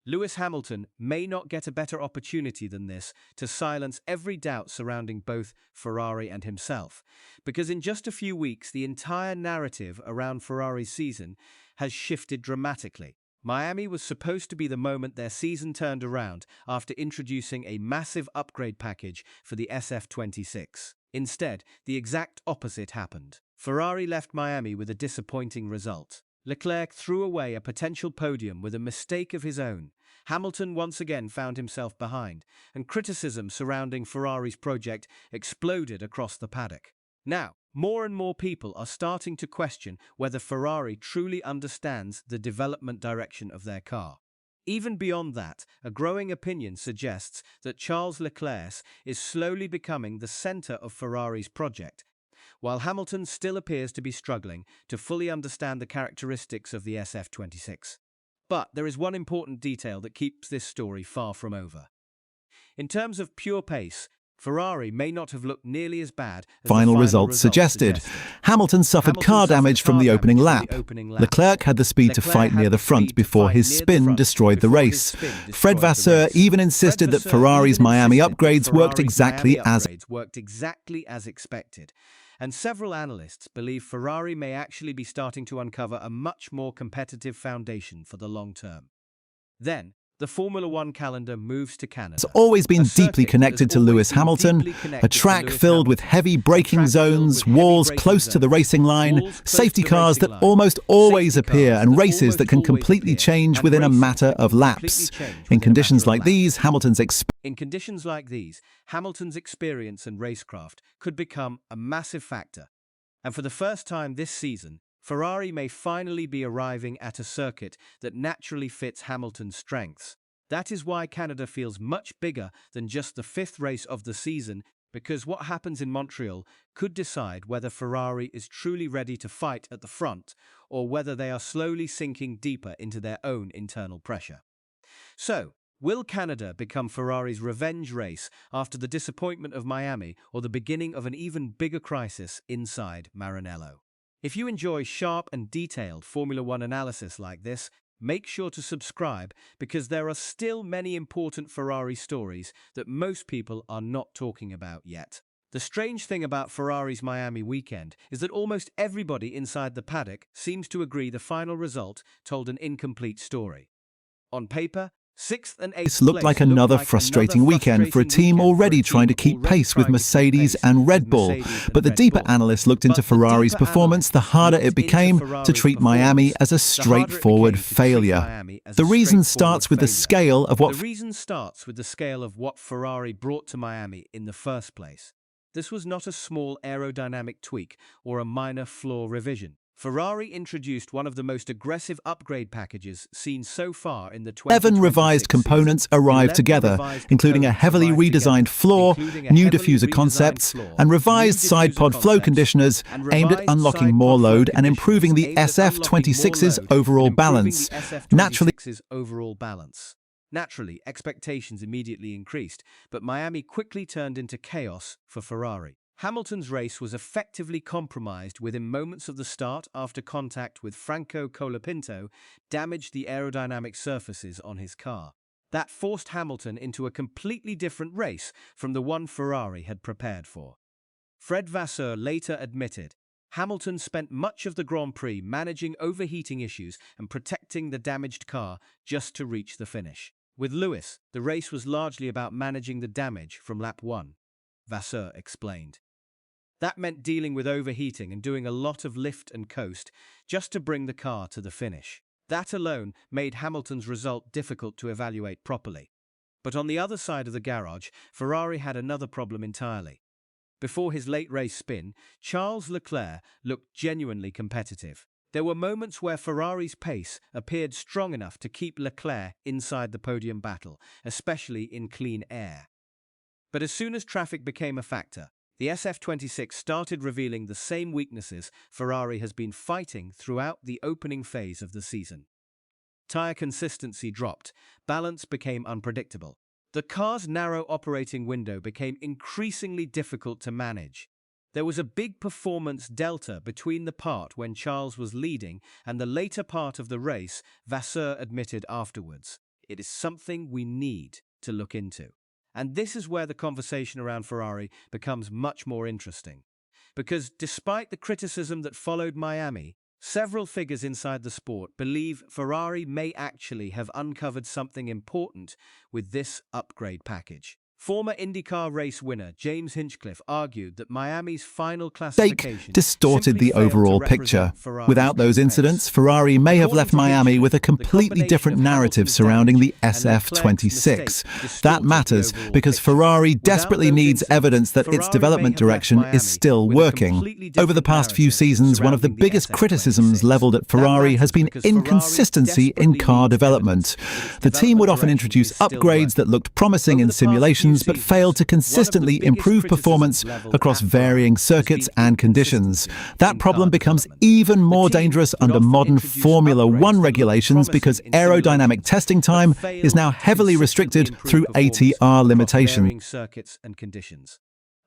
Lewis Hamilton may not get a better opportunity than this to silence every doubt surrounding both Ferrari and himself, because in just a few weeks the entire narrative around Ferrari's season has shifted dramatically. Miami was supposed to be the moment their season turned around after introducing a massive upgrade package for the SF26. Instead, the exact opposite happened. Ferrari left Miami with a disappointing result. Leclerc threw away a potential podium with a mistake of his own. Hamilton once again found himself behind, and criticism surrounding Ferrari's project exploded across the paddock. Now, more and more people are starting to question whether Ferrari truly understands the development direction of their car. Even beyond that, a growing opinion suggests that Charles Leclerc is slowly becoming the center of Ferrari's project, while Hamilton still appears to be struggling to fully understand the characteristics of the SF26. But there is one important detail that keeps this story far from over. In terms of pure pace, Ferrari may not have looked nearly as bad as Final results suggested. Hamilton suffered car damage from the opening lap. Leclerc had the speed to fight near the front before his spin destroyed the race. Fred Vasseur even insisted that Ferrari's Miami upgrades worked exactly as expected. And several analysts believe Ferrari may actually be starting to uncover a much more competitive foundation for the long term. Then, the Formula One calendar moves to Canada. It's always been deeply connected to Lewis Hamilton, a track filled with heavy braking zones, walls close to the racing line, safety cars that almost always appear, and races that can completely change within a matter of laps. In conditions like these, Hamilton's experience and racecraft could become a massive factor. And for the first time this season, Ferrari may finally be arriving at a circuit that naturally fits Hamilton's strengths. That is why Canada feels much bigger than just the fifth race of the season, because what happens in Montreal could decide whether Ferrari is truly ready to fight at the front or whether they are slowly sinking deeper into their own internal pressure. So, will Canada become Ferrari's revenge race after the disappointment of Miami or the beginning of an even bigger crisis inside Maranello? If you enjoy sharp and detailed Formula One analysis like this, make sure to subscribe because there are still many important Ferrari stories that most people are not talking about yet. The strange thing about Ferrari's Miami weekend is that almost everybody inside the paddock seems to agree the final result told an incomplete story. On paper, 6th and 8th This looked like another frustrating weekend for a team already trying to keep pace with Mercedes and Red Bull. But the deeper analysts looked into Ferrari's performance, the harder it became to treat Miami as a straightforward failure. The reason starts with the scale of what Ferrari brought to Miami in the first place. This was not a small aerodynamic tweak or a minor floor revision. Ferrari introduced one of the most aggressive upgrade packages seen so far in the 11 revised components arrived together, including a heavily redesigned floor, new diffuser concepts, and revised side pod flow conditioners aimed at unlocking more load and improving the SF26's overall balance. Naturally, expectations immediately increased, but Miami quickly turned into chaos for Ferrari. Hamilton's race was effectively compromised within moments of the start after contact with Franco Colapinto damaged the aerodynamic surfaces on his car. That forced Hamilton into a completely different race from the one Ferrari had prepared for. Fred Vasseur later admitted, Hamilton spent much of the Grand Prix managing overheating issues and protecting the damaged car just to reach the finish. With Lewis, the race was largely about managing the damage from lap 1, Vasseur explained. That meant dealing with overheating and doing a lot of lift and coast just to bring the car to the finish. That alone made Hamilton's result difficult to evaluate properly. But on the other side of the garage, Ferrari had another problem entirely. Before his late race spin, Charles Leclerc looked genuinely competitive. There were moments where Ferrari's pace appeared strong enough to keep Leclerc inside the podium battle, especially in clean air. But as soon as traffic became a factor, the SF26 started revealing the same weaknesses Ferrari has been fighting throughout the opening phase of the season. Tire consistency dropped, balance became unpredictable. The car's narrow operating window became increasingly difficult to manage. There was a big performance delta between the part when Charles was leading and the later part of the race, Vasseur admitted afterwards. It is something we need to look into. And this is where the conversation around Ferrari becomes much more interesting. Because despite the criticism that followed Miami, several figures inside the sport believe Ferrari may actually have uncovered something important with this upgrade package. Former IndyCar race winner James Hinchcliffe argued that Miami's final classification distorted the overall picture. Without those incidents, Ferrari may have left Miami with a completely different narrative surrounding the SF26. That matters because Ferrari desperately needs evidence that its development direction is still working. Over the past few seasons, one of the biggest criticisms leveled at Ferrari has been inconsistency in car development. The team would often introduce upgrades that looked promising in simulations but failed to consistently improve performance across varying circuits and conditions. That problem becomes even more dangerous under modern Formula One regulations because aerodynamic testing time is now heavily restricted through ATR limitations.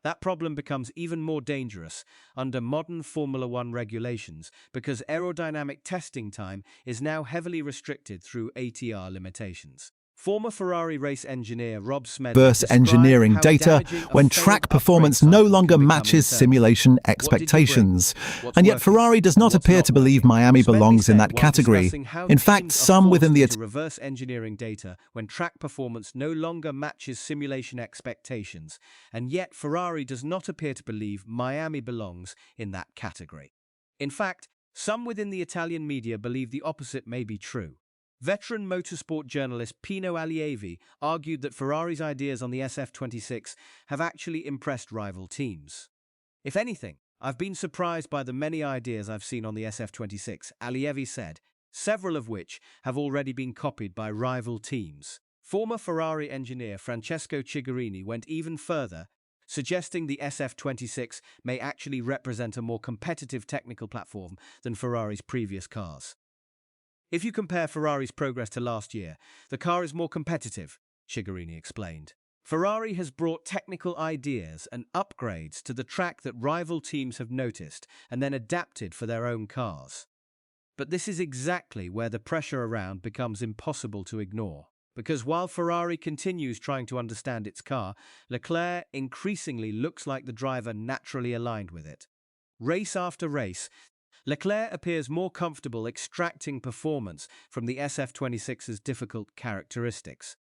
That problem becomes even more dangerous under modern Formula One regulations because aerodynamic testing time is now heavily restricted through ATR limitations. Former Ferrari race engineer Rob Smedley Reverse engineering data when track performance no longer matches simulation expectations. And yet Ferrari does not appear to believe Miami belongs in that category. In fact, some within the reverse engineering data when track performance no longer matches simulation expectations, and yet Ferrari does not appear to believe Miami belongs in that category. In fact, some within the Italian media believe the opposite may be true. Veteran motorsport journalist Pino Allievi argued that Ferrari's ideas on the SF26 have actually impressed rival teams. If anything, I've been surprised by the many ideas I've seen on the SF26, Allievi said, several of which have already been copied by rival teams. Former Ferrari engineer Francesco Cigarini went even further, suggesting the SF26 may actually represent a more competitive technical platform than Ferrari's previous cars. If you compare Ferrari's progress to last year, the car is more competitive, Cigarini explained. Ferrari has brought technical ideas and upgrades to the track that rival teams have noticed and then adapted for their own cars. But this is exactly where the pressure around becomes impossible to ignore. Because while Ferrari continues trying to understand its car, Leclerc increasingly looks like the driver naturally aligned with it. Race after race, Leclerc appears more comfortable extracting performance from the SF26's difficult characteristics.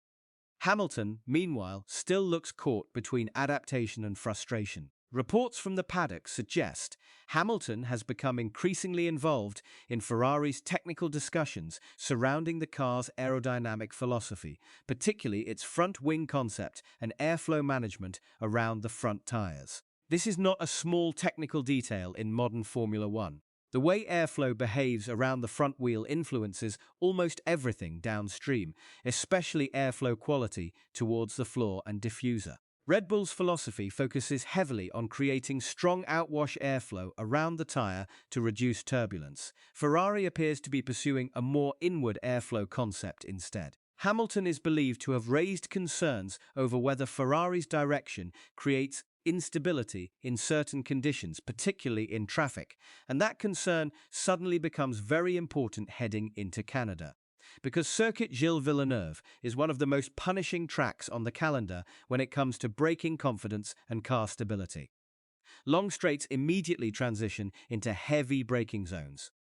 Hamilton, meanwhile, still looks caught between adaptation and frustration. Reports from the paddock suggest Hamilton has become increasingly involved in Ferrari's technical discussions surrounding the car's aerodynamic philosophy, particularly its front wing concept and airflow management around the front tires. This is not a small technical detail in modern Formula One. The way airflow behaves around the front wheel influences almost everything downstream, especially airflow quality towards the floor and diffuser. Red Bull's philosophy focuses heavily on creating strong outwash airflow around the tire to reduce turbulence. Ferrari appears to be pursuing a more inward airflow concept instead. Hamilton is believed to have raised concerns over whether Ferrari's direction creates instability in certain conditions, particularly in traffic, and that concern suddenly becomes very important heading into Canada. Because Circuit Gilles Villeneuve is one of the most punishing tracks on the calendar when it comes to braking confidence and car stability. Long straights immediately transition into heavy braking zones.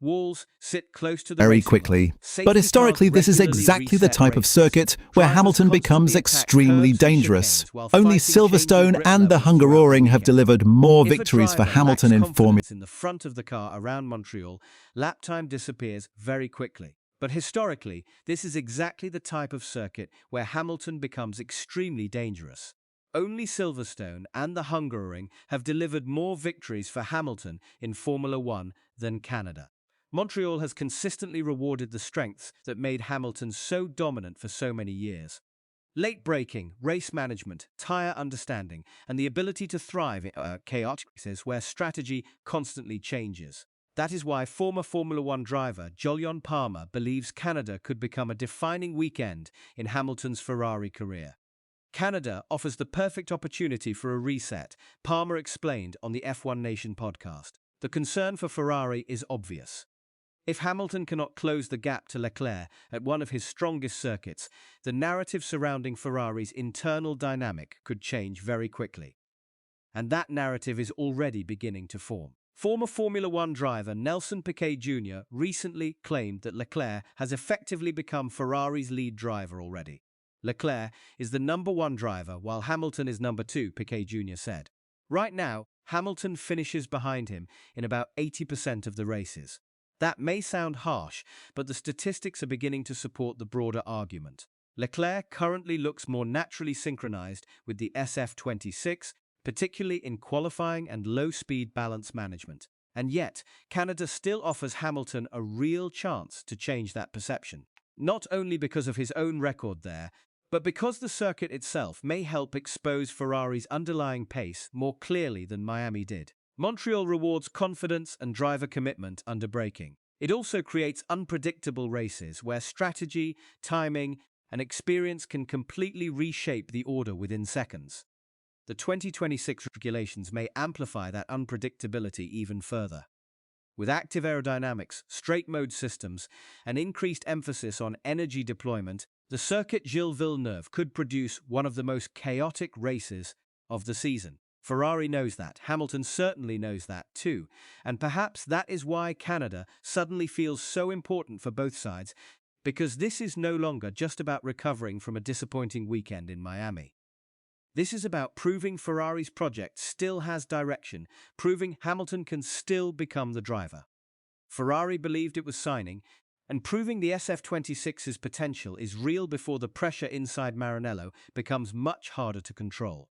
Walls sit close to the very quickly. But historically, this is exactly the type of circuit where Hamilton becomes extremely dangerous. Only Silverstone and the Hungaroring have delivered more victories for Hamilton in Formula. In the front of the car around Montreal, lap time disappears very quickly. But historically, this is exactly the type of circuit where Hamilton becomes extremely dangerous. Only Silverstone and the Hungaroring have delivered more victories for Hamilton in Formula One than Canada. Montreal has consistently rewarded the strengths that made Hamilton so dominant for so many years. Late braking, race management, tyre understanding, and the ability to thrive in chaotic races where strategy constantly changes. That is why former Formula One driver Jolyon Palmer believes Canada could become a defining weekend in Hamilton's Ferrari career. Canada offers the perfect opportunity for a reset, Palmer explained on the F1 Nation podcast. The concern for Ferrari is obvious. If Hamilton cannot close the gap to Leclerc at one of his strongest circuits, the narrative surrounding Ferrari's internal dynamic could change very quickly. And that narrative is already beginning to form. Former Formula One driver Nelson Piquet Jr. recently claimed that Leclerc has effectively become Ferrari's lead driver already. Leclerc is the #1 driver while Hamilton is #2, Piquet Jr. said. Right now, Hamilton finishes behind him in about 80% of the races. That may sound harsh, but the statistics are beginning to support the broader argument. Leclerc currently looks more naturally synchronized with the SF26, particularly in qualifying and low-speed balance management. And yet, Canada still offers Hamilton a real chance to change that perception. Not only because of his own record there, but because the circuit itself may help expose Ferrari's underlying pace more clearly than Miami did. Montreal rewards confidence and driver commitment under braking. It also creates unpredictable races where strategy, timing, and experience can completely reshape the order within seconds. The 2026 regulations may amplify that unpredictability even further. With active aerodynamics, straight mode systems, and increased emphasis on energy deployment, the circuit Gilles Villeneuve could produce one of the most chaotic races of the season. Ferrari knows that, Hamilton certainly knows that too, and perhaps that is why Canada suddenly feels so important for both sides, because this is no longer just about recovering from a disappointing weekend in Miami. This is about proving Ferrari's project still has direction, proving Hamilton can still become the driver Ferrari believed it was signing, and proving the SF26's potential is real before the pressure inside Maranello becomes much harder to control.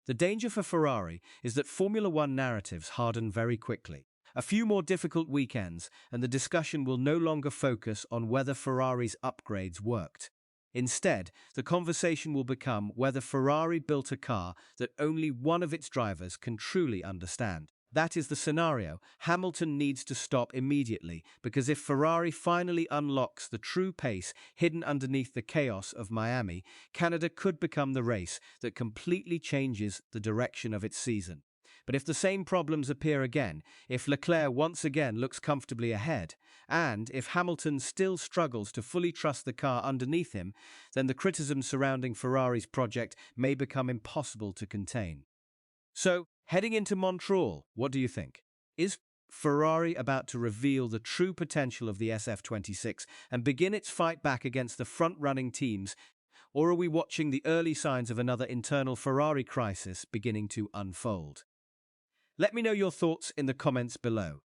The danger for Ferrari is that Formula One narratives harden very quickly. A few more difficult weekends, and the discussion will no longer focus on whether Ferrari's upgrades worked. Instead, the conversation will become whether Ferrari built a car that only one of its drivers can truly understand. That is the scenario Hamilton needs to stop immediately, because if Ferrari finally unlocks the true pace hidden underneath the chaos of Miami, Canada could become the race that completely changes the direction of its season. But if the same problems appear again, if Leclerc once again looks comfortably ahead, and if Hamilton still struggles to fully trust the car underneath him, then the criticism surrounding Ferrari's project may become impossible to contain. So, heading into Montreal, what do you think? Is Ferrari about to reveal the true potential of the SF26 and begin its fight back against the front-running teams, or are we watching the early signs of another internal Ferrari crisis beginning to unfold? Let me know your thoughts in the comments below.